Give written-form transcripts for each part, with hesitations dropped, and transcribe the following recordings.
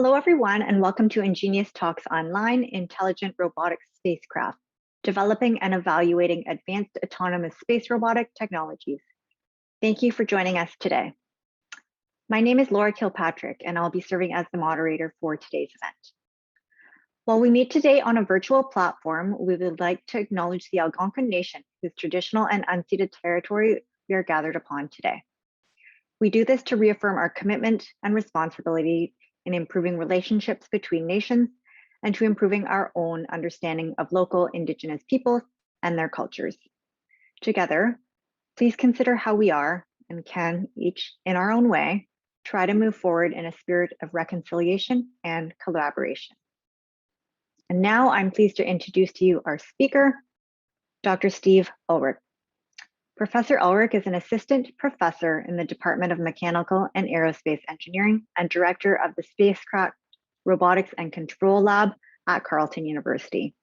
Hello, everyone, and welcome to Ingenious Talks Online, Intelligent Robotic Spacecraft, Developing and Evaluating Advanced Autonomous Space Robotic Technologies. Thank you for joining us today. My name is Laura Kilpatrick, and I'll be serving as the moderator for today's event. While we meet today on a virtual platform, we would like to acknowledge the Algonquin Nation, whose traditional and unceded territory we are gathered upon today. We do this to reaffirm our commitment and responsibility in improving relationships between nations and to improving our own understanding of local Indigenous peoples and their cultures. Together, please consider how we are and can each, in our own way, try to move forward in a spirit of reconciliation and collaboration. And now I'm pleased to introduce to you our speaker, Dr. Steve Ulrich. Professor Ulrich is an assistant professor in the Department of Mechanical and Aerospace Engineering and director of the Spacecraft Robotics and Control Lab at Carleton University.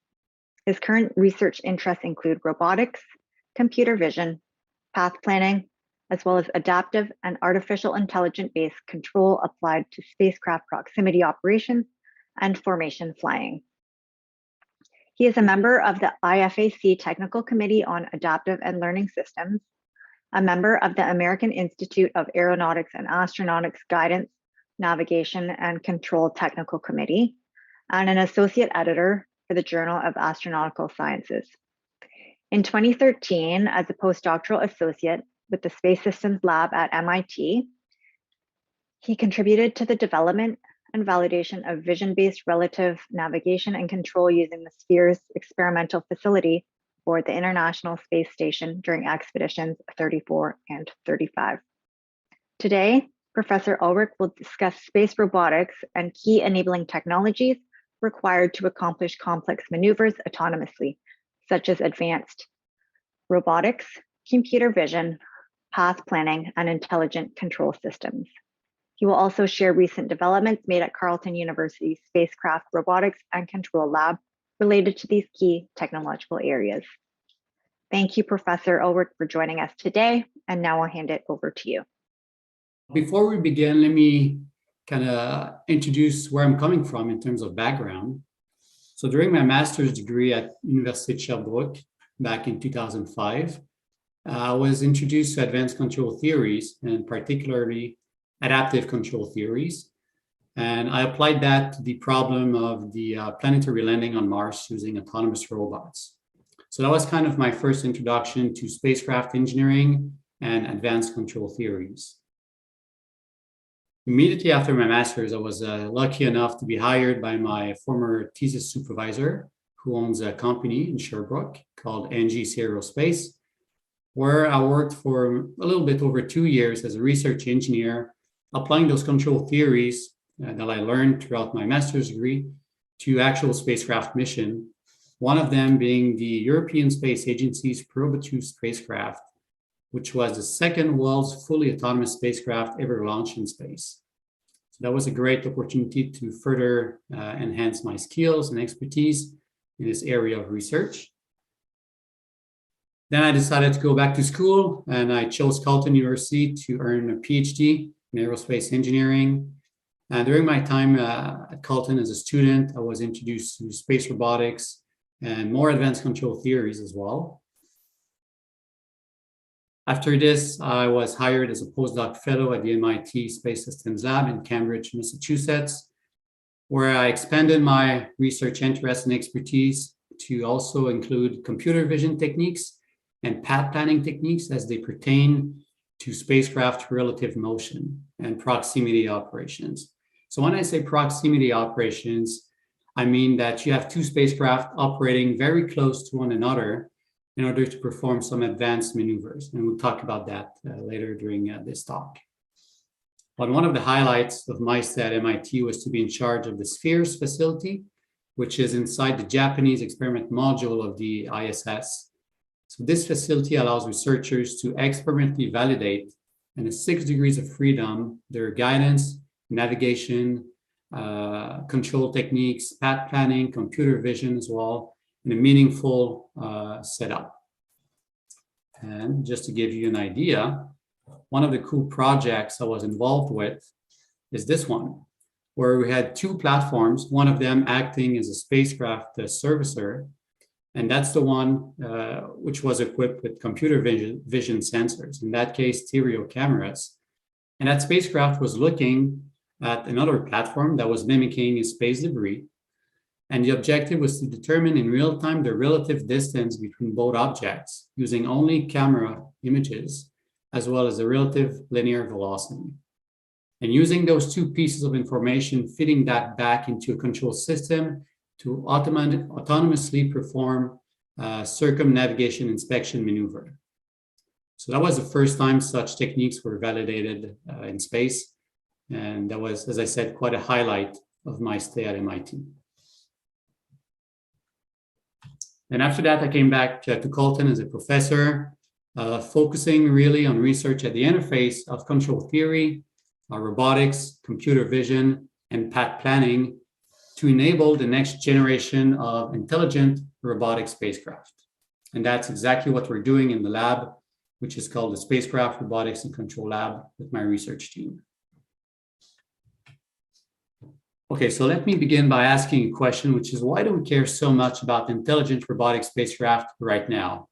His current research interests include robotics, computer vision, path planning, as well as adaptive and artificial intelligence-based control applied to spacecraft proximity operations and formation flying. He is a member of the IFAC Technical Committee on Adaptive and Learning Systems, a member of the American Institute of Aeronautics and Astronautics Guidance, Navigation, and Control Technical Committee, and an associate editor for the Journal of Astronautical Sciences. In 2013, as a postdoctoral associate with the Space Systems Lab at MIT, he contributed to the development and validation of vision-based relative navigation and control using the Sphere's experimental facility for the International Space Station during expeditions 34 and 35. Today, Professor Ulrich will discuss space robotics and key enabling technologies required to accomplish complex maneuvers autonomously, such as advanced robotics, computer vision, path planning, and intelligent control systems. He will also share recent developments made at Carleton University's Spacecraft Robotics and Control Lab related to these key technological areas. Thank you, Professor Ulrich, for joining us today, and now I'll hand it over to you. Before we begin, let me kind of introduce where I'm coming from in terms of background. So during my master's degree at University of Sherbrooke back in 2005, I was introduced to advanced control theories, and particularly adaptive control theories. And I applied that to the problem of the planetary landing on Mars using autonomous robots. So that was kind of my first introduction to spacecraft engineering and advanced control theories. Immediately after my master's, I was lucky enough to be hired by my former thesis supervisor, who owns a company in Sherbrooke called Ingenious Aerospace, where I worked for a little bit over 2 years as a research engineer, applying those control theories that I learned throughout my master's degree to actual spacecraft mission, one of them being the European Space Agency's Prof spacecraft, which was the second world's fully autonomous spacecraft ever launched in space. So that was a great opportunity to further enhance my skills and expertise in this area of research. Then I decided to go back to school, and I chose Carleton University to earn a PhD in aerospace engineering. And during my time at Carleton as a student, I was introduced to space robotics and more advanced control theories as well. After this, I was hired as a postdoc fellow at the MIT Space Systems Lab in Cambridge, Massachusetts, where I expanded my research interests and expertise to also include computer vision techniques and path planning techniques as they pertain to spacecraft relative motion and proximity operations. So when I say proximity operations, I mean that you have two spacecraft operating very close to one another in order to perform some advanced maneuvers. And we'll talk about that later during this talk. But one of the highlights of my stay at MIT was to be in charge of the Spheres facility, which is inside the Japanese experiment module of the ISS. So this facility allows researchers to experimentally validate, in a 6 degrees of freedom, their guidance, navigation, control techniques, path planning, computer vision as well, in a meaningful setup. And just to give you an idea, one of the cool projects I was involved with is this one, where we had two platforms, one of them acting as a spacecraft servicer, and that's the one which was equipped with computer vision sensors, in that case, stereo cameras. And that spacecraft was looking at another platform that was mimicking space debris. And the objective was to determine in real time the relative distance between both objects using only camera images, as well as the relative linear velocity. And using those two pieces of information, feeding that back into a control system to autonomously perform circumnavigation inspection maneuver. So that was the first time such techniques were validated in space. And that was, as I said, quite a highlight of my stay at MIT. And after that, I came back to Carleton as a professor, focusing really on research at the interface of control theory, robotics, computer vision, and path planning to enable the next generation of intelligent robotic spacecraft. And that's exactly what we're doing in the lab, which is called the Spacecraft Robotics and Control Lab with my research team. Okay, so let me begin by asking a question, which is why do we care so much about intelligent robotic spacecraft right now?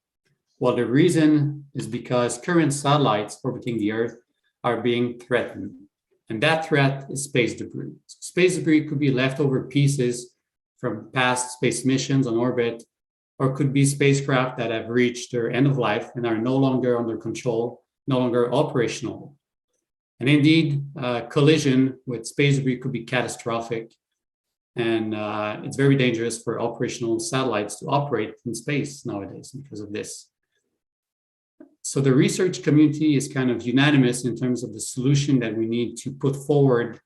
Well, the reason is because current satellites orbiting the Earth are being threatened. And that threat is space debris. So space debris could be leftover pieces from past space missions on orbit, or could be spacecraft that have reached their end of life and are no longer under control, no longer operational. And indeed, collision with space debris could be catastrophic. And it's very dangerous for operational satellites to operate in space nowadays because of this. So the research community is kind of unanimous in terms of the solution that we need to put forward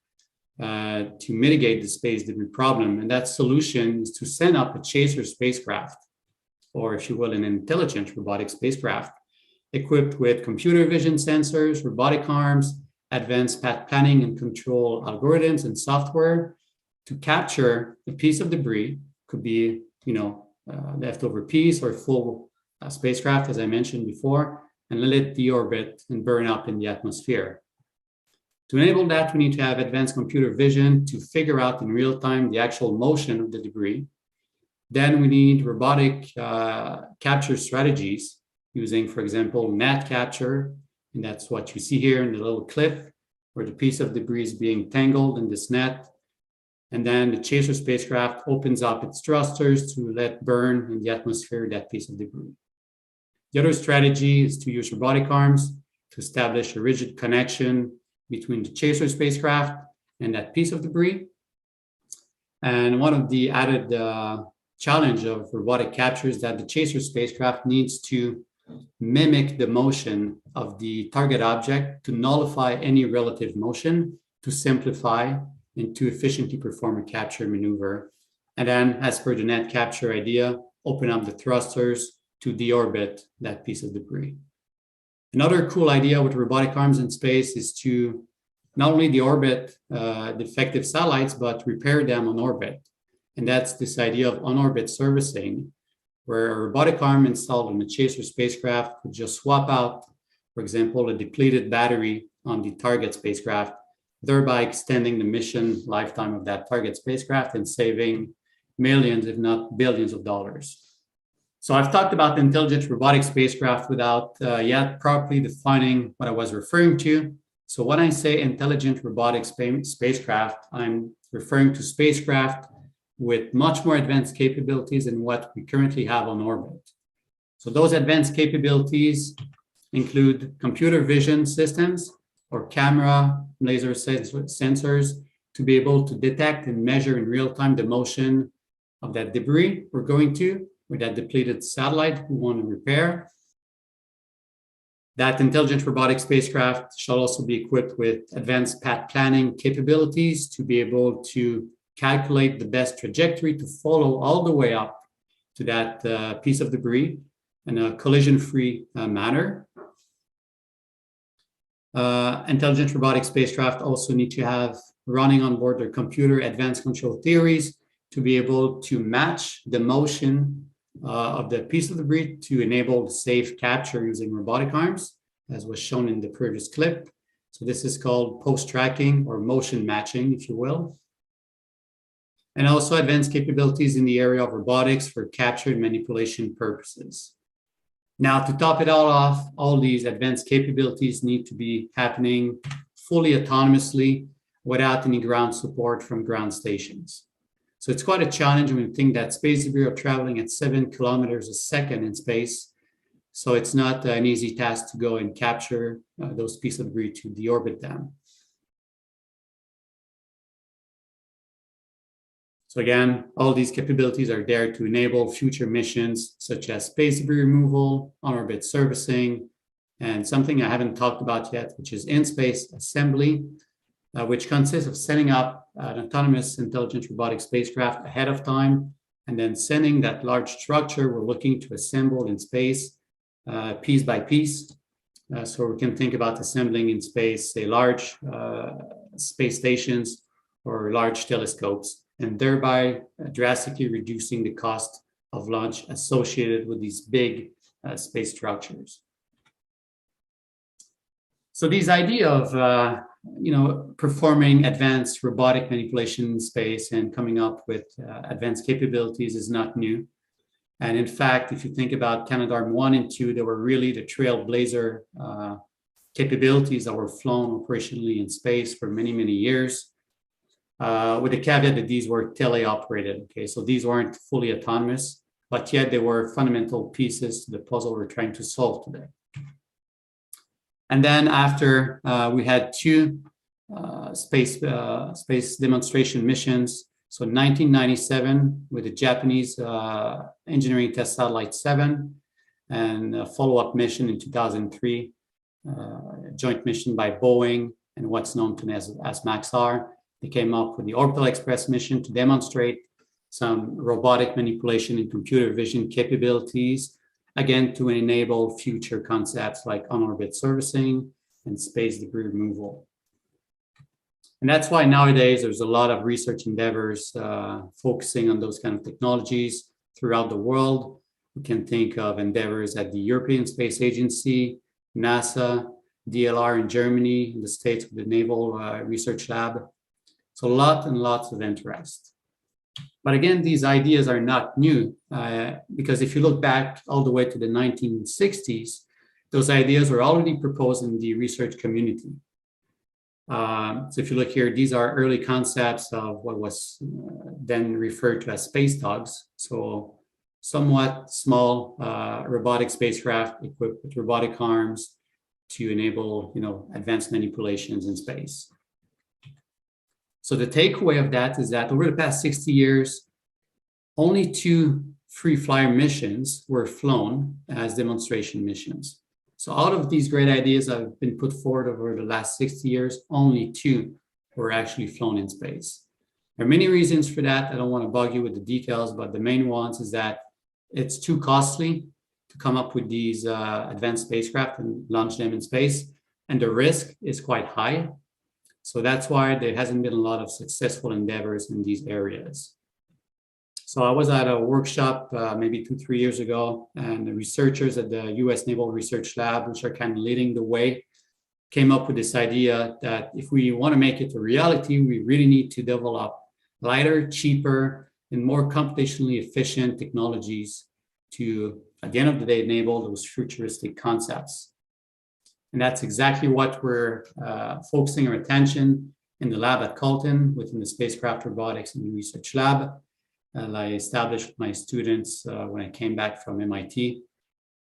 to mitigate the space debris problem. And that solution is to send up a chaser spacecraft, or if you will, an intelligent robotic spacecraft, equipped with computer vision sensors, robotic arms, advanced path planning and control algorithms and software to capture a piece of debris, could be, leftover piece or full spacecraft, as I mentioned before, and let it deorbit and burn up in the atmosphere. To enable that, we need to have advanced computer vision to figure out in real time the actual motion of the debris. Then we need robotic capture strategies using, for example, net capture. And that's what you see here in the little clip where the piece of debris is being tangled in this net. And then the chaser spacecraft opens up its thrusters to let burn in the atmosphere that piece of debris. The other strategy is to use robotic arms to establish a rigid connection between the chaser spacecraft and that piece of debris. And one of the added challenge of robotic capture is that the chaser spacecraft needs to mimic the motion of the target object to nullify any relative motion, to simplify and to efficiently perform a capture maneuver. And then, as per the net capture idea, open up the thrusters to deorbit that piece of debris. Another cool idea with robotic arms in space is to not only deorbit defective satellites, but repair them on orbit. And that's this idea of on-orbit servicing, where a robotic arm installed on a chaser spacecraft would just swap out, for example, a depleted battery on the target spacecraft, thereby extending the mission lifetime of that target spacecraft and saving millions, if not billions of dollars. So I've talked about the intelligent robotic spacecraft without yet properly defining what I was referring to. So when I say intelligent robotic spacecraft, I'm referring to spacecraft with much more advanced capabilities than what we currently have on orbit. So those advanced capabilities include computer vision systems or camera laser sensors to be able to detect and measure in real time the motion of that debris we're going to, or that depleted satellite we want to repair. That intelligent robotic spacecraft shall also be equipped with advanced path planning capabilities to be able to calculate the best trajectory to follow all the way up to that piece of debris in a collision-free manner. Intelligent robotic spacecraft also need to have running on board their computer advanced control theories to be able to match the motion of the piece of debris to enable safe capture using robotic arms, as was shown in the previous clip. So this is called post-tracking or motion matching, if you will. and also advanced capabilities in the area of robotics for capture and manipulation purposes. Now, to top it all off, all these advanced capabilities need to be happening fully autonomously without any ground support from ground stations. So it's quite a challenge when you think that space debris are traveling at 7 kilometers a second in space. So it's not an easy task to go and capture those pieces of debris to deorbit them. So again, all these capabilities are there to enable future missions such as space debris removal, on-orbit servicing, and something I haven't talked about yet, which is in-space assembly, which consists of setting up an autonomous intelligent robotic spacecraft ahead of time, and then sending that large structure we're looking to assemble in space piece by piece. So we can think about assembling in space, say, large space stations or large telescopes, and thereby drastically reducing the cost of launch associated with these big space structures. So this idea of performing advanced robotic manipulation in space and coming up with advanced capabilities is not new. And in fact, if you think about Canadarm1 and 2, they were really the trailblazer capabilities that were flown operationally in space for many, many years, with the caveat that these were teleoperated. Okay, so these weren't fully autonomous, but yet they were fundamental pieces to the puzzle we're trying to solve today. And then after we had two space demonstration missions. So 1997 with the Japanese engineering test satellite 7, and a follow-up mission in 2003, a joint mission by Boeing and what's known to as Maxar. They came up with the Orbital Express mission to demonstrate some robotic manipulation and computer vision capabilities, again, to enable future concepts like on-orbit servicing and space debris removal. And that's why nowadays there's a lot of research endeavors focusing on those kind of technologies throughout the world. We can think of endeavors at the European Space Agency, NASA, DLR in Germany, in the States with the Naval Research Lab. So lots and lots of interest. But again, these ideas are not new because if you look back all the way to the 1960s, those ideas were already proposed in the research community. So if you look here, these are early concepts of what was then referred to as space dogs. So somewhat small robotic spacecraft equipped with robotic arms to enable, advanced manipulations in space. So the takeaway of that is that over the past 60 years, only 2 free flyer missions were flown as demonstration missions. So out of these great ideas that have been put forward over the last 60 years, only 2 were actually flown in space. There are many reasons for that. I don't want to bug you with the details, but the main ones is that it's too costly to come up with these advanced spacecraft and launch them in space, and the risk is quite high. So that's why there hasn't been a lot of successful endeavors in these areas. So I was at a workshop maybe 2-3 years ago, and the researchers at the US Naval Research Lab, which are kind of leading the way, came up with this idea that if we want to make it a reality, we really need to develop lighter, cheaper, and more computationally efficient technologies to, at the end of the day, enable those futuristic concepts. And that's exactly what we're focusing our attention in the lab at Carleton within the Spacecraft Robotics and Research Lab. I established with my students when I came back from MIT.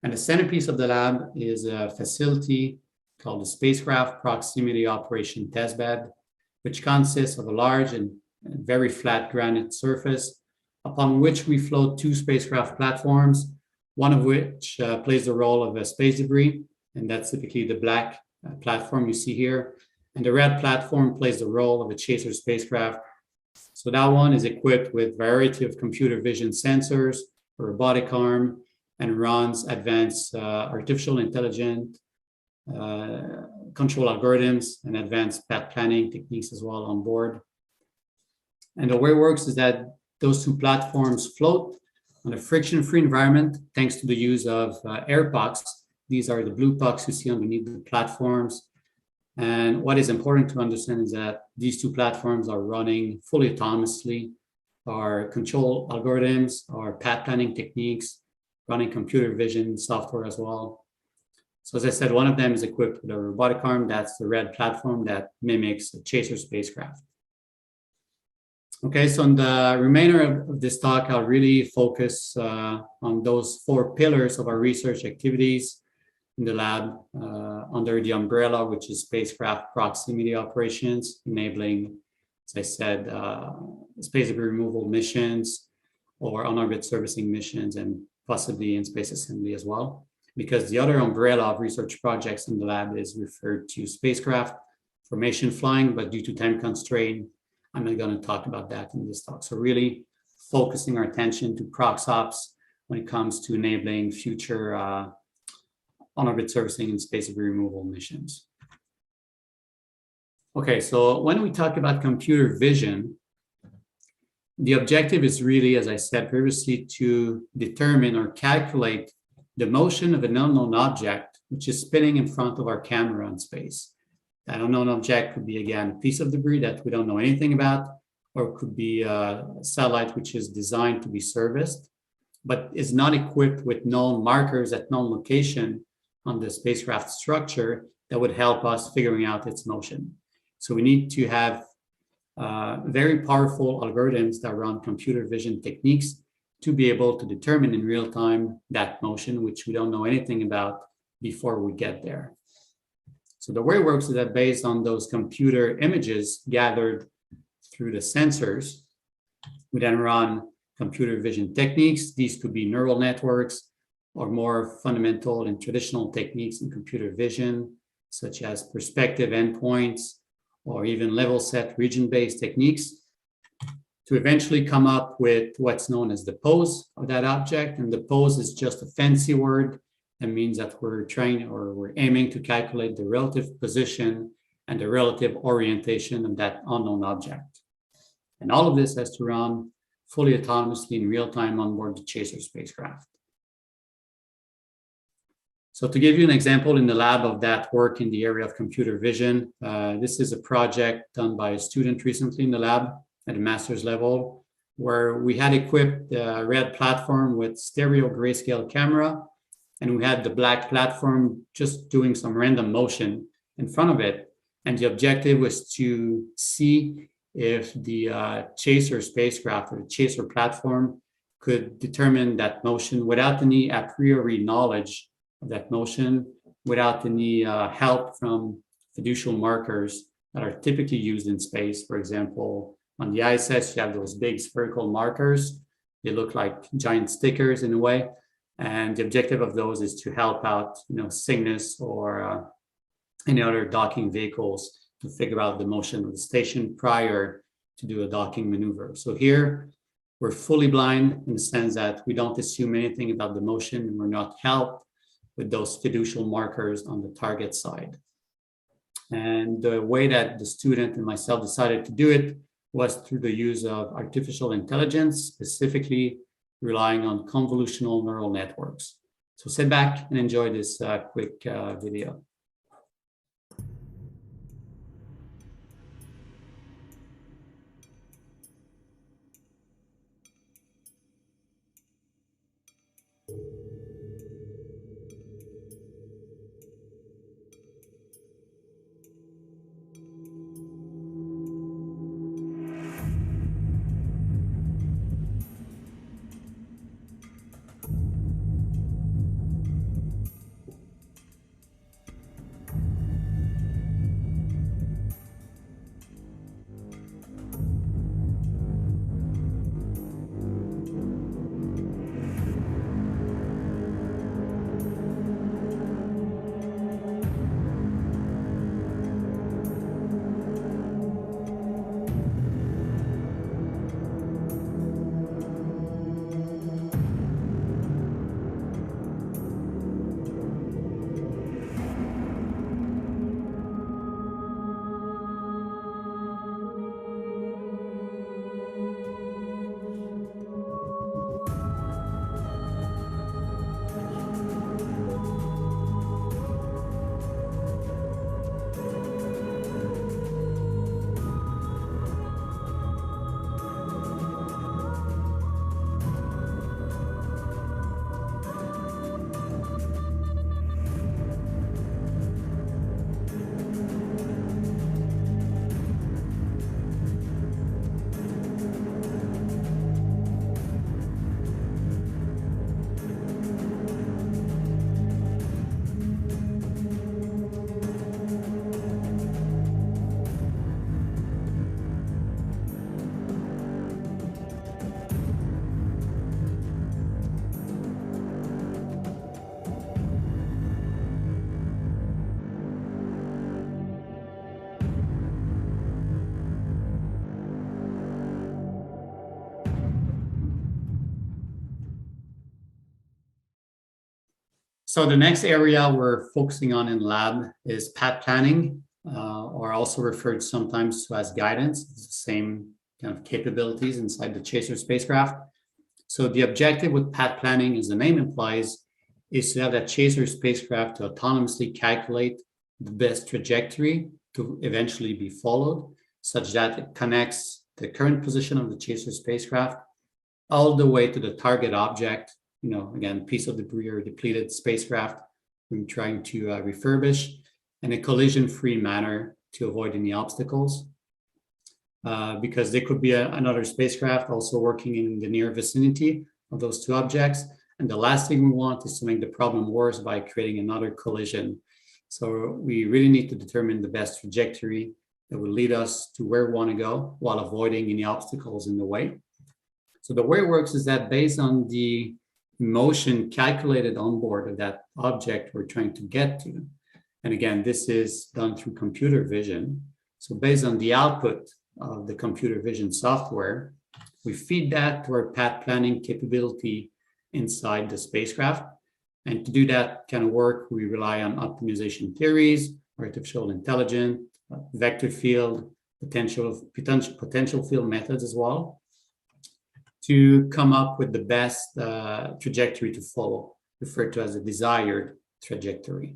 And the centerpiece of the lab is a facility called the Spacecraft Proximity Operation Testbed, which consists of a large and very flat granite surface upon which we float 2 spacecraft platforms, one of which plays the role of a space debris, and that's typically the black platform you see here. And the red platform plays the role of a chaser spacecraft. So that one is equipped with a variety of computer vision sensors, a robotic arm, and runs advanced artificial intelligence control algorithms and advanced path planning techniques as well on board. And the way it works is that those 2 platforms float on a friction-free environment thanks to the use of air pucks. These are the blue pucks you see underneath the platforms. And what is important to understand is that these 2 platforms are running fully autonomously. our control algorithms, our path planning techniques, running computer vision software as well. So as I said, one of them is equipped with a robotic arm. That's the red platform that mimics a chaser spacecraft. Okay, so in the remainder of this talk, I'll really focus on those 4 pillars of our research activities in the lab under the umbrella, which is spacecraft proximity operations, enabling, as I said, space debris removal missions or on-orbit servicing missions, and possibly in space assembly as well. Because the other umbrella of research projects in the lab is referred to spacecraft formation flying, but due to time constraint, I'm not going to talk about that in this talk. So really focusing our attention to prox ops when it comes to enabling future on-orbit servicing and space debris removal missions. Okay, so when we talk about computer vision, the objective is really, as I said previously, to determine or calculate the motion of an unknown object, which is spinning in front of our camera in space. That unknown object could be, again, a piece of debris that we don't know anything about, or it could be a satellite which is designed to be serviced, but is not equipped with known markers at known location on the spacecraft structure that would help us figuring out its motion. So we need to have very powerful algorithms that run computer vision techniques to be able to determine in real time that motion, which we don't know anything about before we get there. So the way it works is that based on those computer images gathered through the sensors, we then run computer vision techniques. These could be neural networks or more fundamental and traditional techniques in computer vision, such as perspective endpoints or even level set region-based techniques, to eventually come up with what's known as the pose of that object. And the pose is just a fancy word. That means that we're aiming to calculate the relative position and the relative orientation of that unknown object. And all of this has to run fully autonomously in real time on board the chaser spacecraft. So to give you an example in the lab of that work in the area of computer vision, this is a project done by a student recently in the lab at a master's level, where we had equipped the red platform with stereo grayscale camera, and we had the black platform just doing some random motion in front of it. And the objective was to see if the chaser spacecraft or the chaser platform could determine that motion without any a priori knowledge of that motion, without any help from fiducial markers that are typically used in space. For example, on the ISS, you have those big spherical markers. They look like giant stickers in a way. And the objective of those is to help out, Cygnus or any other docking vehicles to figure out the motion of the station prior to do a docking maneuver. So here, we're fully blind in the sense that we don't assume anything about the motion, and we're not helped with those fiducial markers on the target side. And the way that the student and myself decided to do it was through the use of artificial intelligence, specifically relying on convolutional neural networks. So sit back and enjoy this quick video. So the next area we're focusing on in lab is path planning, or also referred sometimes to as guidance. It's the same kind of capabilities inside the Chaser spacecraft. So the objective with path planning, as the name implies, is to have that Chaser spacecraft to autonomously calculate the best trajectory to eventually be followed, such that it connects the current position of the Chaser spacecraft all the way to the target object, again, piece of debris or depleted spacecraft we're trying to refurbish in a collision-free manner to avoid any obstacles. Because there could be another spacecraft also working in the near vicinity of those two objects. And the last thing we want is to make the problem worse by creating another collision. So we really need to determine the best trajectory that will lead us to where we want to go while avoiding any obstacles in the way. So the way it works is that based on the motion calculated on board of that object we're trying to get to, and again, this is done through computer vision. So based on the output of the computer vision software, we feed that to our path planning capability inside the spacecraft. And to do that kind of work, we rely on optimization theories, artificial intelligence, vector field, potential field methods as well, to come up with the best trajectory to follow, referred to as a desired trajectory.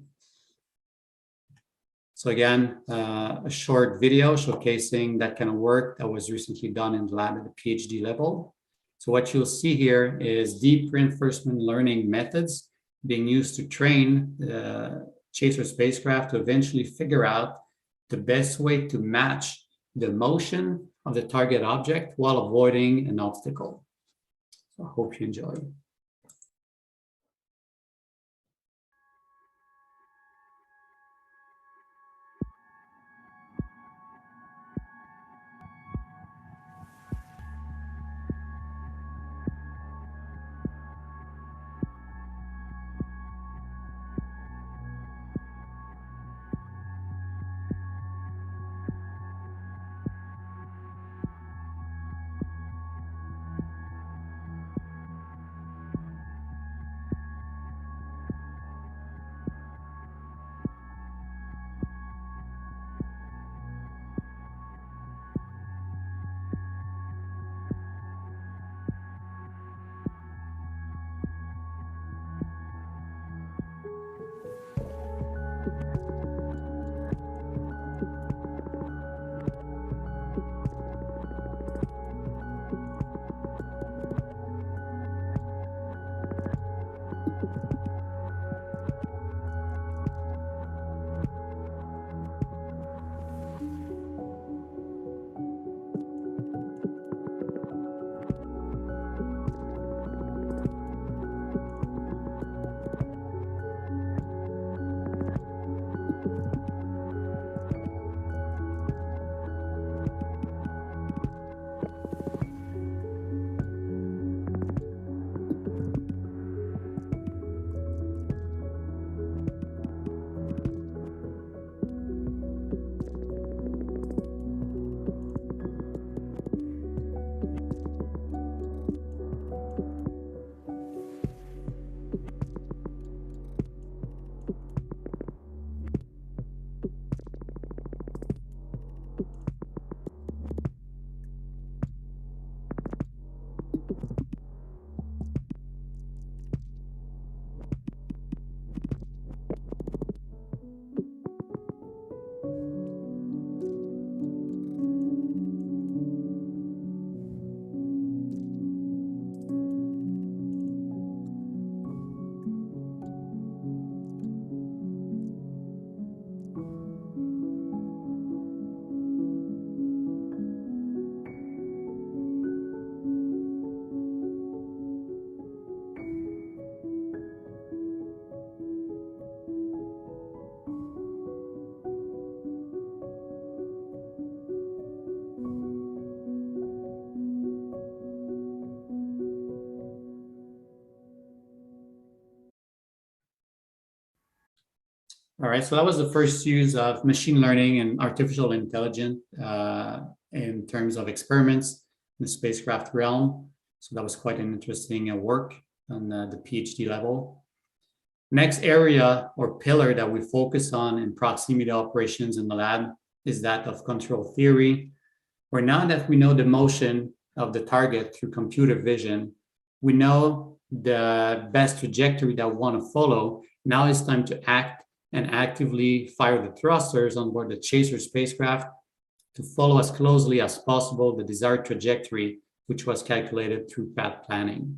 So again, a short video showcasing that kind of work that was recently done in the lab at the PhD level. So what you'll see here is deep reinforcement learning methods being used to train the Chaser spacecraft to eventually figure out the best way to match the motion of the target object while avoiding an obstacle. So I hope you enjoy. All right, so that was the first use of machine learning and artificial intelligence in terms of experiments in the spacecraft realm. So that was quite an interesting work on the PhD level. Next area or pillar that we focus on in proximity operations in the lab is that of control theory, where now that we know the motion of the target through computer vision, we know the best trajectory that we want to follow. Now it's time to act and actively fire the thrusters on board the chaser spacecraft to follow as closely as possible the desired trajectory, which was calculated through path planning.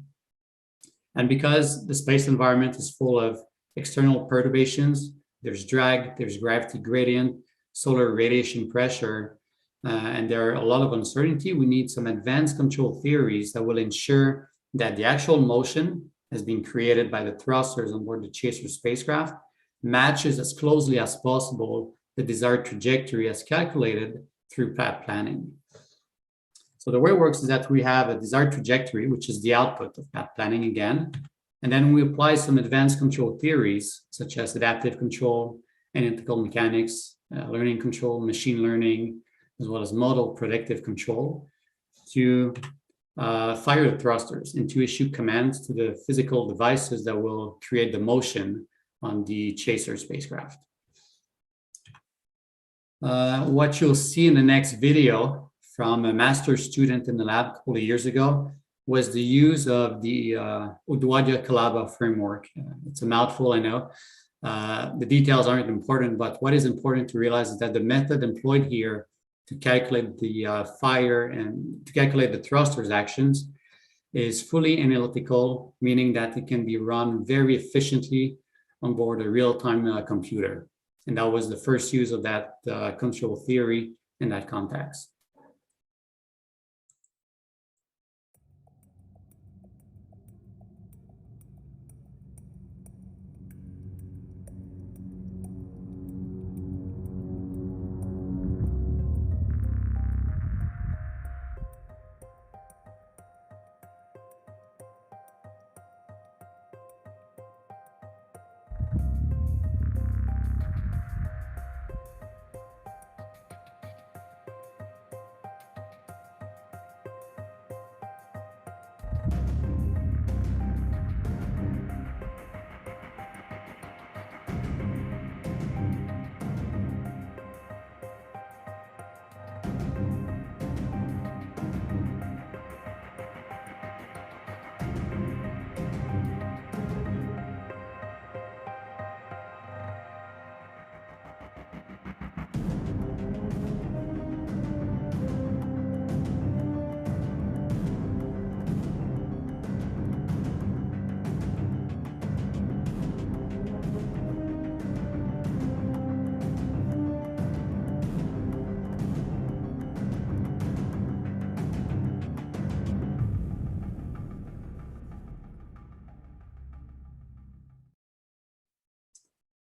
And because the space environment is full of external perturbations, there's drag, there's gravity gradient, solar radiation pressure, and there are a lot of uncertainty, we need some advanced control theories that will ensure that the actual motion has been created by the thrusters on board the chaser spacecraft matches as closely as possible the desired trajectory as calculated through path planning. So the way it works is that we have a desired trajectory, which is the output of path planning again, and then we apply some advanced control theories, such as adaptive control, analytical mechanics, learning control, machine learning, as well as model predictive control, to fire the thrusters and to issue commands to the physical devices that will create the motion on the chaser spacecraft. What you'll see in the next video from a master's student in the lab a couple of years ago was the use of the Udwadya-Kalaba framework. It's a mouthful, I know. The details aren't important, but what is important to realize is that the method employed here to calculate the fire and to calculate the thrusters actions is fully analytical, meaning that it can be run very efficiently on board a real-time computer. And that was the first use of that control theory in that context.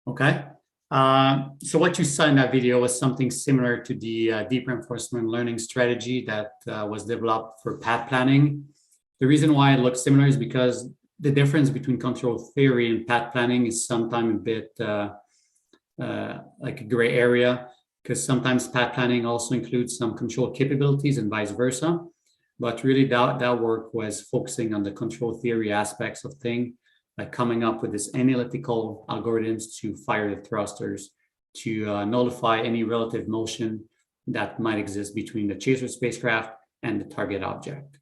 Okay, so what you saw in that video was something similar to the deep reinforcement learning strategy that was developed for path planning. The reason why it looks similar is because the difference between control theory and path planning is sometimes a bit like a gray area, because sometimes path planning also includes some control capabilities and vice versa. But really that work was focusing on the control theory aspects of things, like coming up with this analytical algorithms to fire the thrusters, to nullify any relative motion that might exist between the chaser spacecraft and the target object.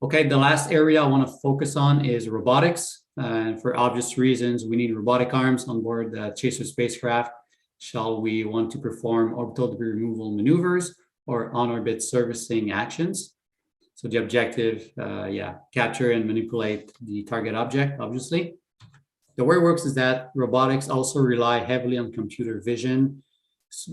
Okay, the last area I want to focus on is robotics. For obvious reasons, we need robotic arms on board the chaser spacecraft. Shall we want to perform orbital debris removal maneuvers or on-orbit servicing actions? So the objective, capture and manipulate the target object, obviously. The way it works is that robotics also rely heavily on computer vision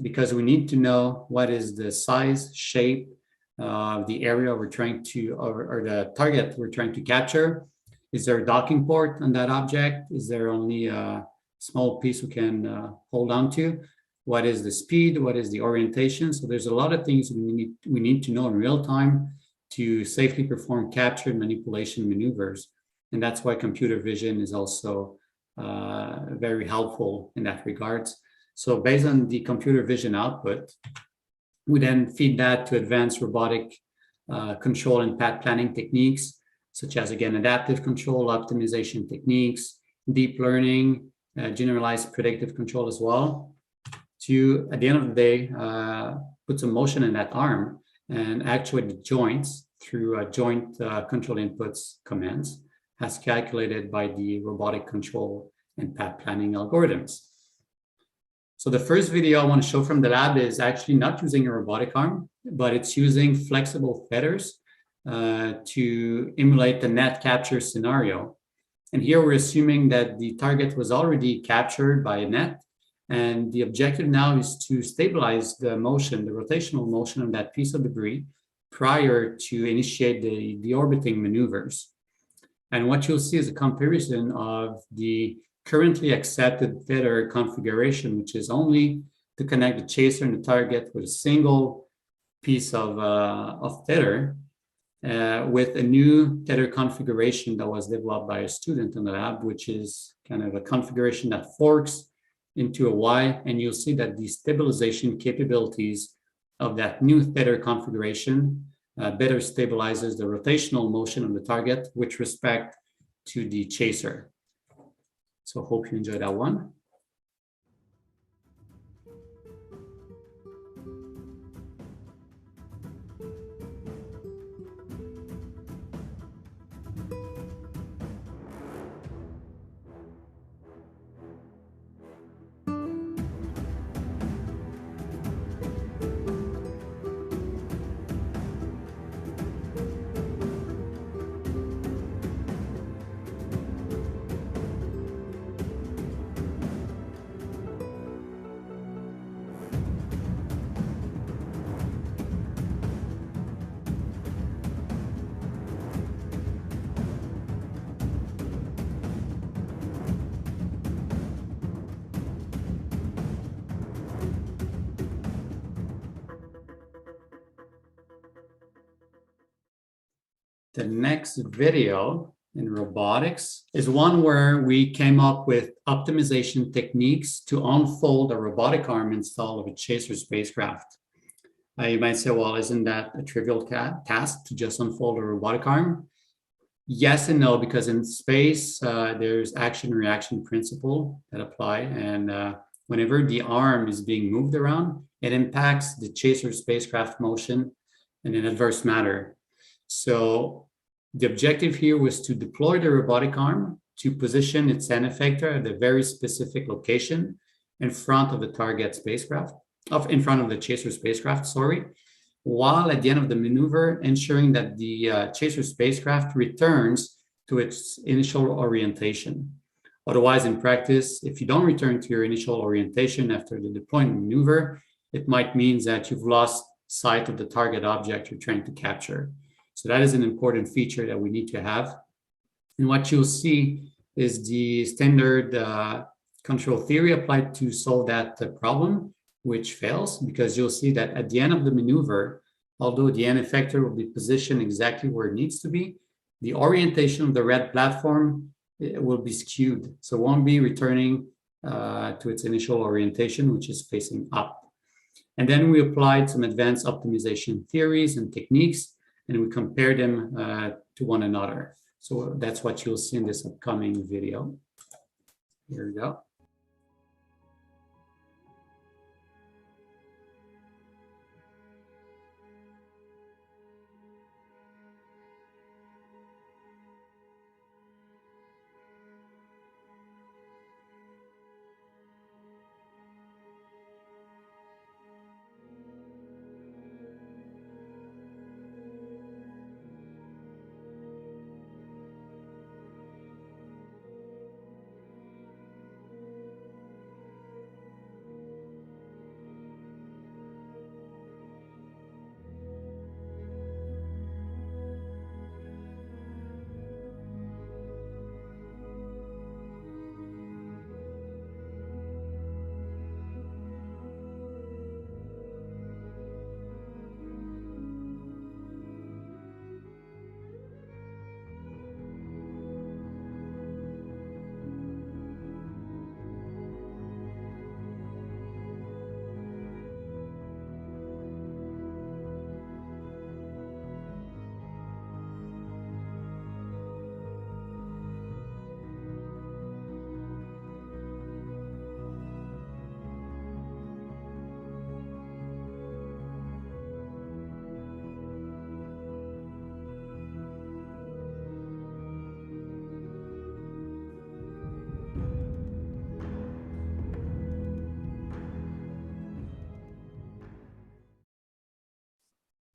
because we need to know what is the size, shape of the area we're trying to, or the target we're trying to capture. Is there a docking port on that object? Is there only a small piece we can hold on to? What is the speed? What is the orientation? So there's a lot of things we need to know in real time to safely perform capture and manipulation maneuvers. And that's why computer vision is also very helpful in that regards. So based on the computer vision output, we then feed that to advanced robotic control and path planning techniques, such as, again, adaptive control, optimization techniques, deep learning, generalized predictive control as well, to, at the end of the day, put some motion in that arm and actuate the joints through joint control inputs commands, as calculated by the robotic control and path planning algorithms. So the first video I want to show from the lab is actually not using a robotic arm, but it's using flexible feathers to emulate the net capture scenario. And here we're assuming that the target was already captured by a net, and the objective now is to stabilize the motion, the rotational motion of that piece of debris prior to initiate the deorbiting maneuvers. And what you'll see is a comparison of the currently accepted feather configuration, which is only to connect the chaser and the target with a single piece of tether, with a new tether configuration that was developed by a student in the lab, which is kind of a configuration that forks into a Y, and you'll see that the stabilization capabilities of that new tether configuration better stabilizes the rotational motion of the target with respect to the chaser. So hope you enjoyed that one. The next video in robotics is one where we came up with optimization techniques to unfold a robotic arm install of a chaser spacecraft. You might say, well, isn't that a trivial task to just unfold a robotic arm? Yes and no, because in space, there's action-reaction principle that apply. And whenever the arm is being moved around, it impacts the chaser spacecraft motion in an adverse manner. So the objective here was to deploy the robotic arm to position its end effector at a very specific location in front of the target spacecraft, in front of the chaser spacecraft, sorry, while at the end of the maneuver, ensuring that the chaser spacecraft returns to its initial orientation. Otherwise, in practice, if you don't return to your initial orientation after the deployment maneuver, it might mean that you've lost sight of the target object you're trying to capture. So that is an important feature that we need to have. And what you'll see is the standard control theory applied to solve that problem, which fails, because you'll see that at the end of the maneuver, although the end effector will be positioned exactly where it needs to be, the orientation of the red platform will be skewed. So it won't be returning to its initial orientation, which is facing up. And then we applied some advanced optimization theories and techniques, and we compare them to one another. So that's what you'll see in this upcoming video. Here we go.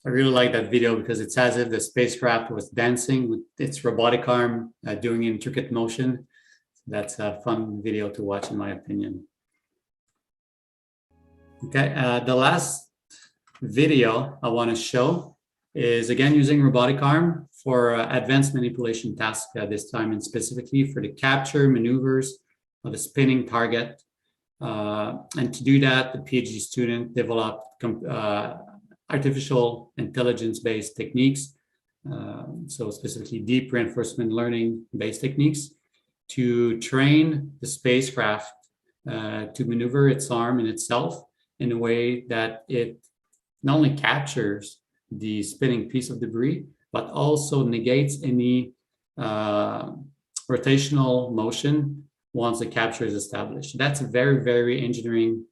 I really like that video because it's as if the spacecraft was dancing with its robotic arm doing intricate motion. That's a fun video to watch, in my opinion. Okay, the last video I want to show is again using robotic arm for advanced manipulation tasks this time, and specifically for the capture maneuvers of a spinning target. And to do that, the PhD student developed artificial intelligence-based techniques, so specifically deep reinforcement learning-based techniques, to train the spacecraft to maneuver its arm in itself in a way that it not only captures the spinning piece of debris, but also negates any rotational motion once the capture is established. That's a very, very engineering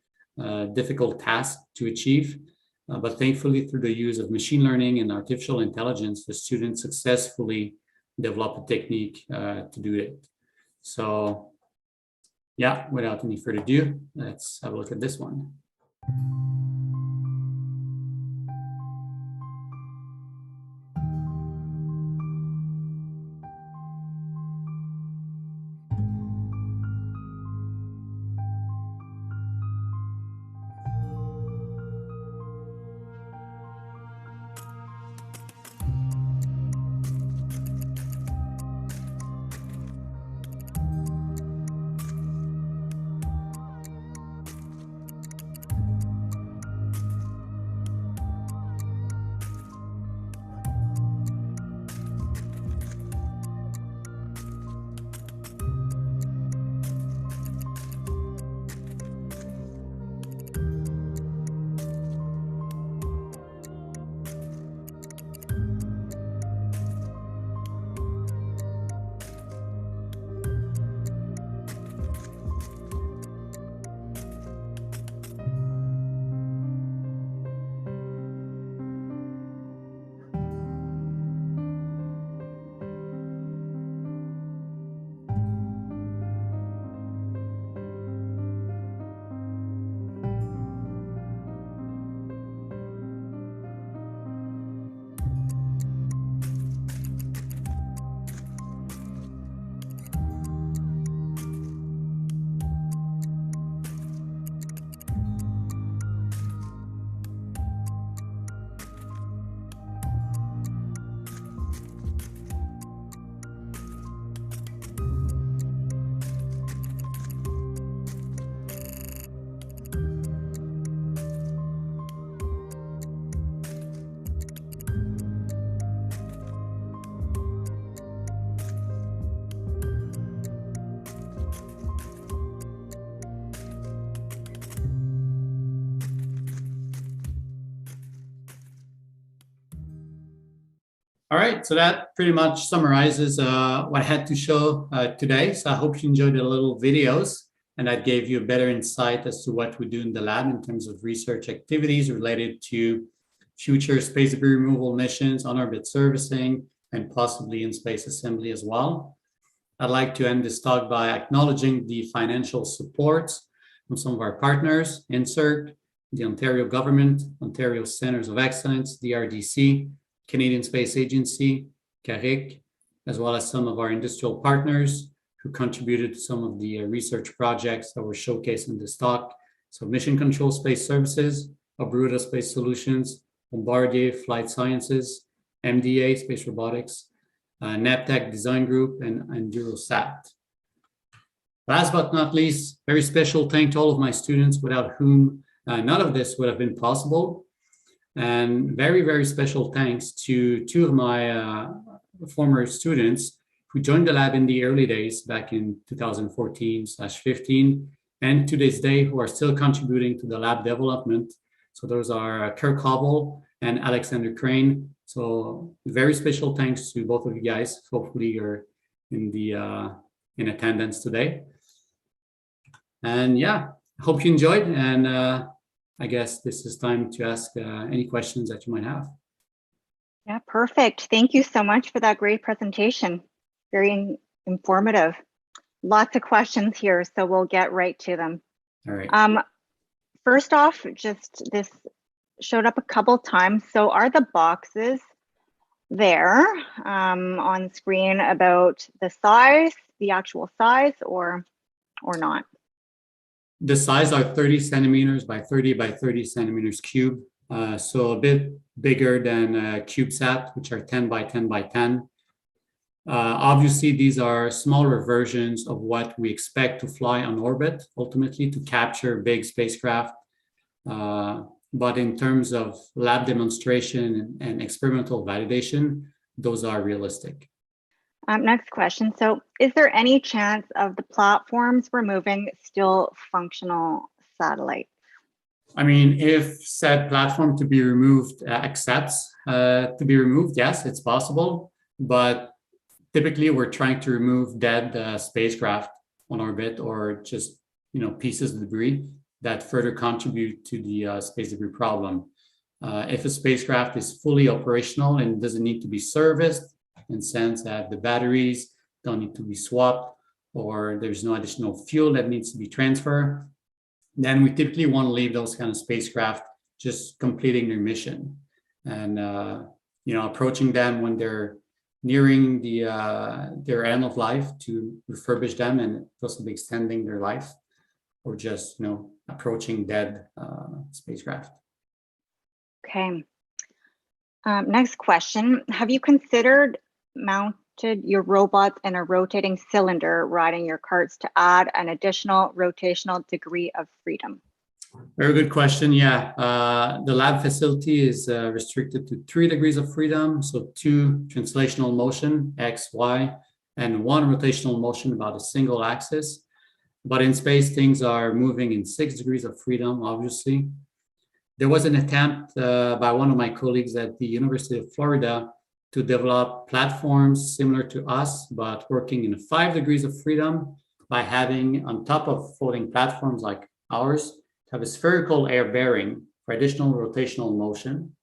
difficult task to achieve. But thankfully, through the use of machine learning and artificial intelligence, the students successfully developed a technique to do it. So yeah, without any further ado, let's have a look at this one. All right, so that pretty much summarizes what I had to show today. So I hope you enjoyed the little videos and that gave you a better insight as to what we do in the lab in terms of research activities related to future space debris removal missions, on-orbit servicing, and possibly in-space assembly as well. I'd like to end this talk by acknowledging the financial support from some of our partners, INSERT, the Ontario government, Ontario Centers of Excellence, the RDC, Canadian Space Agency, CARIC, as well as some of our industrial partners who contributed to some of the research projects that were showcased in this talk. So Mission Control Space Services, Abruta Space Solutions, Bombardier Flight Sciences, MDA Space Robotics, NAPTEC Design Group, and Eurosat. Last but not least, very special thank to all of my students without whom none of this would have been possible. And very, very special thanks to two of my former students who joined the lab in the early days back in 2014/15, and to this day who are still contributing to the lab development. So those are Kirk Hobble and Alexander Crane. So very special thanks to both of you guys. Hopefully you're in attendance today. And yeah, I hope you enjoyed, and I guess this is time to ask any questions that you might have. Yeah, perfect. Thank you so much for that great presentation. Very informative. Lots of questions here, so we'll get right to them. All right. First off, just this showed up a couple times. So are the boxes there on screen about the size, the actual size, or not? The size are 30 centimeters by 30 by 30 centimeters cube. So a bit bigger than CubeSat, which are 10 by 10 by 10. Obviously, these are smaller versions of what we expect to fly on orbit, ultimately to capture big spacecraft. But in terms of lab demonstration and experimental validation, those are realistic. Next question. So is there any chance of the platforms we're moving still functional satellites? I mean, if said platform to be removed accepts to be removed, yes, it's possible. But typically, we're trying to remove dead spacecraft on orbit or just pieces of debris that further contribute to the space debris problem. If a spacecraft is fully operational and doesn't need to be serviced, in the sense that the batteries don't need to be swapped or there's no additional fuel that needs to be transferred, then we typically want to leave those kind of spacecraft just completing their mission and approaching them when they're nearing their end of life to refurbish them and possibly extending their life, or just approaching dead spacecraft. Okay. Next question. Have you considered mounted your robots in a rotating cylinder riding your carts to add an additional rotational degree of freedom? Very good question. Yeah, the lab facility is restricted to 3 degrees of freedom. So 2 translational motion, X, Y, and 1 rotational motion about a single axis. But in space, things are moving in 6 degrees of freedom, obviously. There was an attempt by one of my colleagues at the University of Florida to develop platforms similar to us, but working in 5 degrees of freedom by having, on top of floating platforms like ours, have a spherical air bearing for additional rotational motion.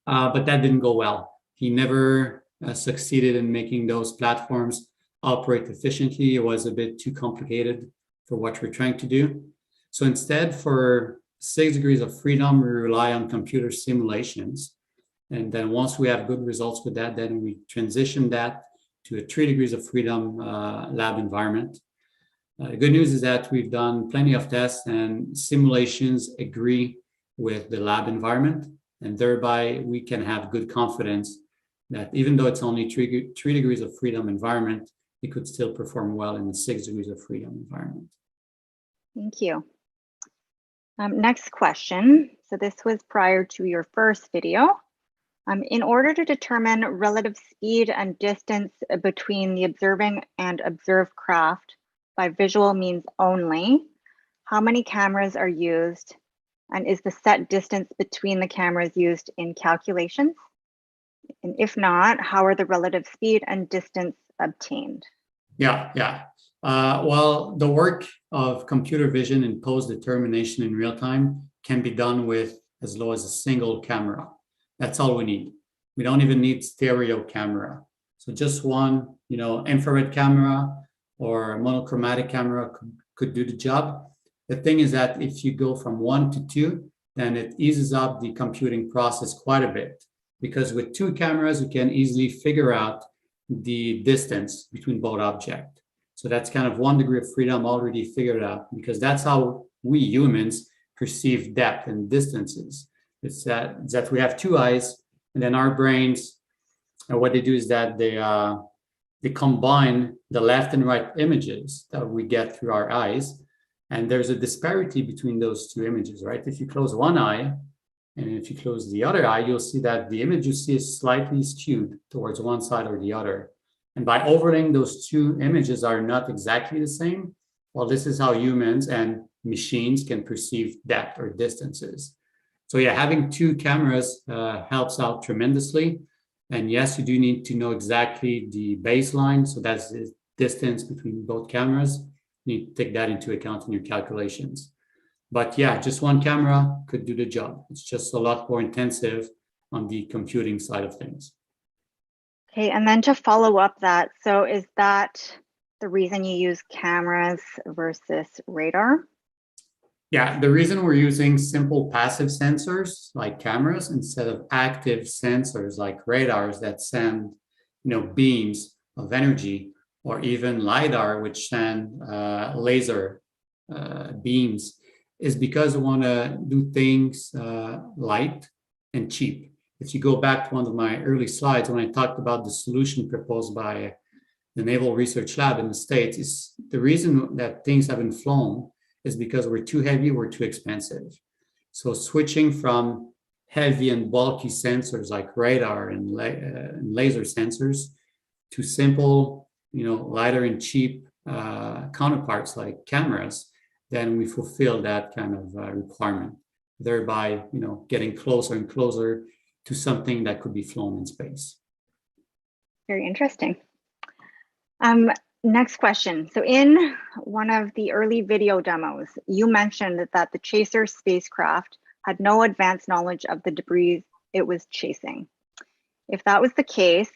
But that didn't go well. He never succeeded in making those platforms operate efficiently. It was a bit too complicated for what we're trying to do. So instead, for 6 degrees of freedom, we rely on computer simulations. And then once we have good results with that, then we transition that to a 3 degrees of freedom lab environment. The good news is that we've done plenty of tests and simulations agree with the lab environment, and thereby we can have good confidence that even though it's only 3 degrees of freedom environment, it could still perform well in the 6 degrees of freedom environment. Thank you. Next question. So this was prior to your first video. In order to determine relative speed and distance between the observing and observed craft by visual means only, how many cameras are used? And is the set distance between the cameras used in calculations? And if not, how are the relative speed and distance obtained? Yeah. Well, the work of computer vision and pose determination in real time can be done with as low as a single camera. That's all we need. We don't even need stereo camera. So just one, infrared camera or a monochromatic camera could do the job. The thing is that if you go from 1 to 2, then it eases up the computing process quite a bit, because with 2 cameras, you can easily figure out the distance between both objects. So that's kind of 1 degree of freedom already figured out, because that's how we humans perceive depth and distances. It's that we have 2 eyes, and then our brains, what they do is that they combine the left and right images that we get through our eyes, and there's a disparity between those 2 images, right? If you close one eye, and if you close the other eye, you'll see that the image you see is slightly skewed towards one side or the other. And by overlaying those 2 images are not exactly the same, well, this is how humans and machines can perceive depth or distances. So yeah, having 2 cameras helps out tremendously. And yes, you do need to know exactly the baseline. So that's the distance between both cameras. You need to take that into account in your calculations. But yeah, just 1 camera could do the job. It's just a lot more intensive on the computing side of things. Okay, and then to follow up that, so is that the reason you use cameras versus radar? Yeah, the reason we're using simple passive sensors like cameras instead of active sensors like radars that send, beams of energy, or even LiDAR, which send laser beams, is because we want to do things light and cheap. If you go back to one of my early slides when I talked about the solution proposed by the Naval Research Lab in the States, is the reason that things haven't flown is because we're too heavy, we're too expensive. So switching from heavy and bulky sensors like radar and laser sensors to simple, lighter and cheap counterparts like cameras, then we fulfill that kind of requirement, thereby, getting closer and closer to something that could be flown in space. Very interesting. Next question. So in one of the early video demos, you mentioned that the Chaser spacecraft had no advanced knowledge of the debris it was chasing. If that was the case,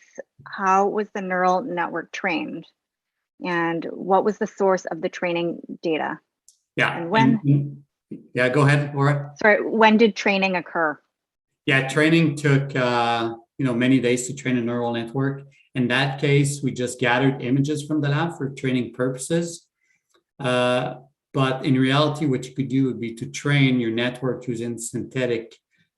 how was the neural network trained? And what was the source of the training data? Yeah. And when? Yeah, go ahead, Laura. Sorry, when did training occur? Yeah, training took many days to train a neural network. In that case, we just gathered images from the lab for training purposes. But in reality, what you could do would be to train your network using synthetic,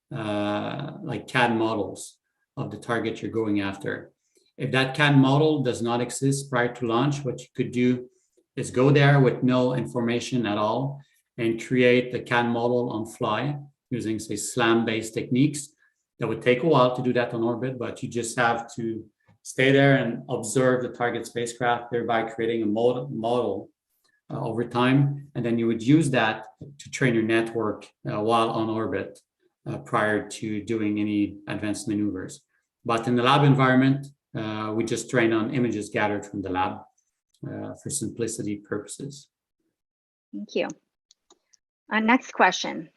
like CAD models of the target you're going after. If that CAD model does not exist prior to launch, what you could do is go there with no information at all and create the CAD model on fly using, say, SLAM-based techniques. That would take a while to do that on orbit, but you just have to stay there and observe the target spacecraft, thereby creating a model over time. And then you would use that to train your network while on orbit prior to doing any advanced maneuvers. But in the lab environment, we just train on images gathered from the lab for simplicity purposes. Thank you. Next question.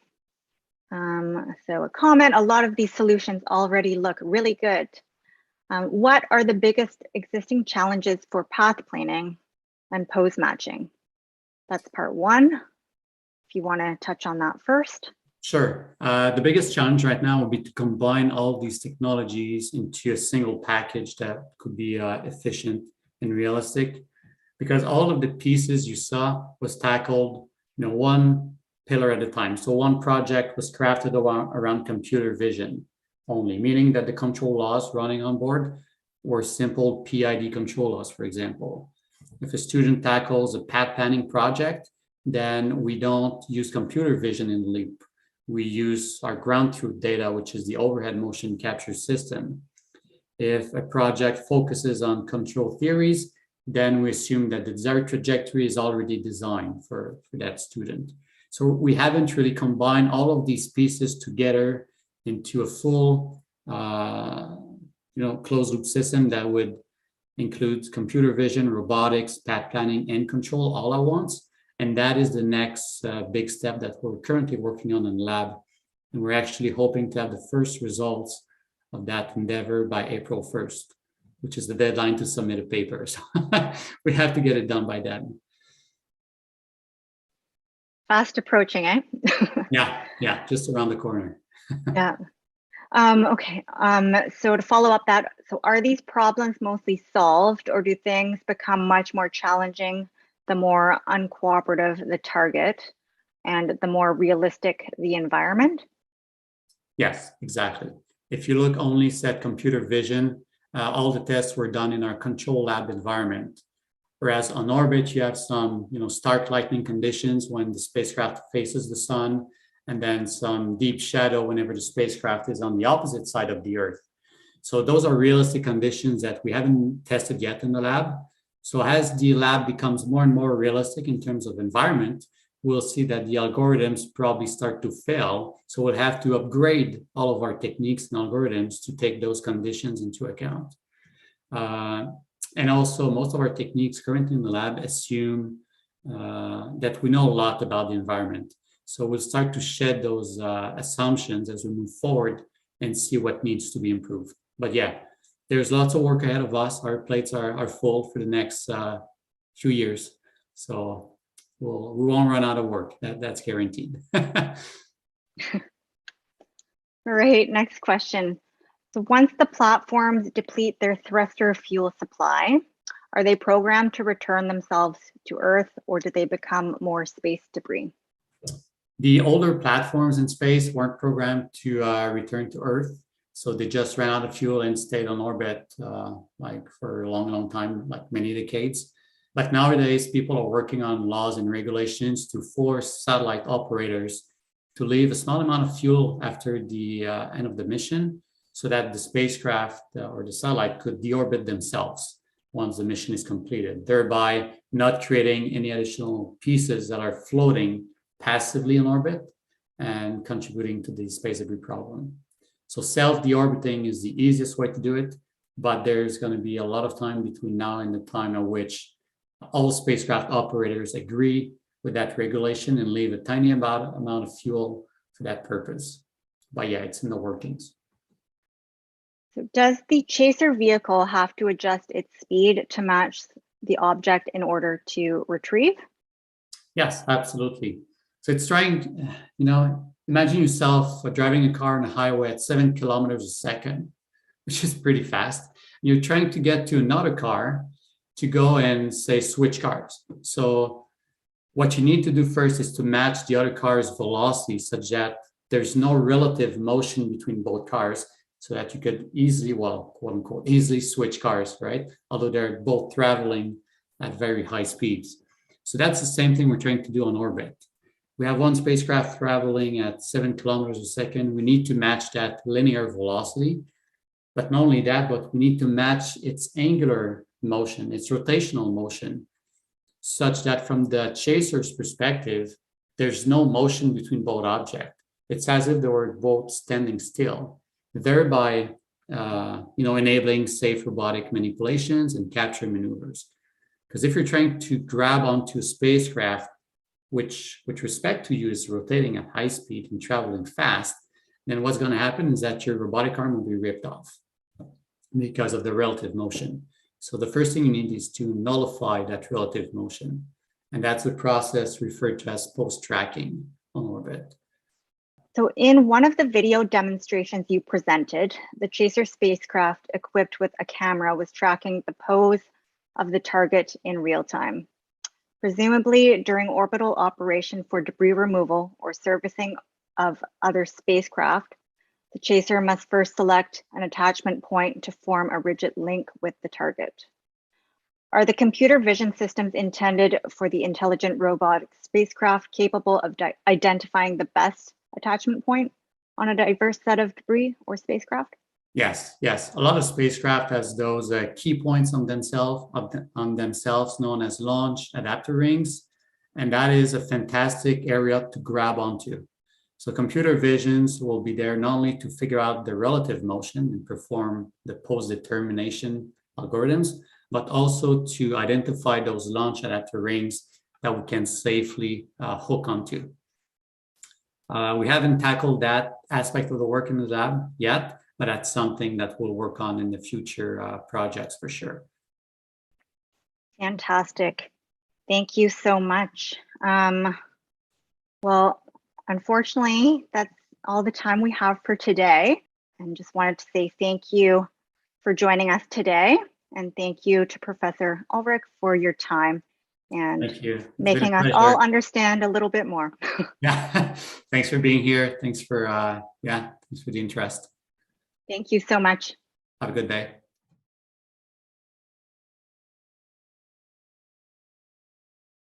So a comment, a lot of these solutions already look really good. What are the biggest existing challenges for path planning and pose matching? That's part one. If you want to touch on that first. Sure. The biggest challenge right now would be to combine all of these technologies into a single package that could be efficient and realistic, because all of the pieces you saw was tackled, one pillar at a time. So one project was crafted around computer vision only, meaning that the control laws running on board were simple PID control laws, for example. If a student tackles a path planning project, then we don't use computer vision in the loop. We use our ground truth data, which is the overhead motion capture system. If a project focuses on control theories, then we assume that the desired trajectory is already designed for that student. So we haven't really combined all of these pieces together into a full, closed loop system that would include computer vision, robotics, path planning, and control all at once. And that is the next big step that we're currently working on in the lab. And we're actually hoping to have the first results of that endeavor by April 1st, which is the deadline to submit a paper. So we have to get it done by then. Fast approaching, eh? Yeah, just around the corner. Yeah. Okay. So to follow up that, so are these problems mostly solved, or do things become much more challenging the more uncooperative the target and the more realistic the environment? Yes, exactly. If you look only at computer vision, all the tests were done in our control lab environment. Whereas on orbit, you have some, stark lightning conditions when the spacecraft faces the sun, and then some deep shadow whenever the spacecraft is on the opposite side of the Earth. So those are realistic conditions that we haven't tested yet in the lab. So as the lab becomes more and more realistic in terms of environment, we'll see that the algorithms probably start to fail. So we'll have to upgrade all of our techniques and algorithms to take those conditions into account. And also, most of our techniques currently in the lab assume that we know a lot about the environment. So we'll start to shed those assumptions as we move forward and see what needs to be improved. But yeah, there's lots of work ahead of us. Our plates are full for the next few years. So we won't run out of work. That's guaranteed. All right, next question. So once the platforms deplete their thruster fuel supply, are they programmed to return themselves to Earth, or do they become more space debris? The older platforms in space weren't programmed to return to Earth. So they just ran out of fuel and stayed on orbit like for a long, long time, like many decades. But nowadays, people are working on laws and regulations to force satellite operators to leave a small amount of fuel after the end of the mission so that the spacecraft or the satellite could deorbit themselves once the mission is completed, thereby not creating any additional pieces that are floating passively in orbit and contributing to the space debris problem. So self-deorbiting is the easiest way to do it, but there's going to be a lot of time between now and the time at which all spacecraft operators agree with that regulation and leave a tiny amount of fuel for that purpose. But yeah, it's in the workings. So does the chaser vehicle have to adjust its speed to match the object in order to retrieve? Yes, absolutely. So it's trying, imagine yourself driving a car on a highway at 7 kilometers a second, which is pretty fast. You're trying to get to another car to go and say switch cars. So what you need to do first is to match the other car's velocity such that there's no relative motion between both cars so that you could easily, well, quote unquote, easily switch cars, right? Although they're both traveling at very high speeds. So that's the same thing we're trying to do on orbit. We have one spacecraft traveling at 7 kilometers a second. We need to match that linear velocity. But not only that, but we need to match its angular motion, its rotational motion, such that from the chaser's perspective, there's no motion between both objects. It's as if they were both standing still, thereby enabling safe robotic manipulations and capture maneuvers. Because if you're trying to grab onto a spacecraft, which with respect to you is rotating at high speed and traveling fast, then what's going to happen is that your robotic arm will be ripped off because of the relative motion. So the first thing you need is to nullify that relative motion. And that's a process referred to as post-tracking on orbit. So in one of the video demonstrations you presented, the chaser spacecraft equipped with a camera was tracking the pose of the target in real time. Presumably during orbital operation for debris removal or servicing of other spacecraft, the chaser must first select an attachment point to form a rigid link with the target. Are the computer vision systems intended for the intelligent robotic spacecraft capable of identifying the best attachment point on a diverse set of debris or spacecraft? Yes. A lot of spacecraft has those key points on themselves, known as launch adapter rings, and that is a fantastic area to grab onto. So computer visions will be there not only to figure out the relative motion and perform the pose determination algorithms, but also to identify those launch adapter rings that we can safely hook onto. We haven't tackled that aspect of the work in the lab yet, but that's something that we'll work on in the future projects for sure. Fantastic. Thank you so much. Well, unfortunately, that's all the time we have for today. And just wanted to say thank you for joining us today. And thank you to Professor Ulrich for your time and making us all understand a little bit more. Yeah, thanks for being here. Thanks for the interest. Thank you so much. Have a good day.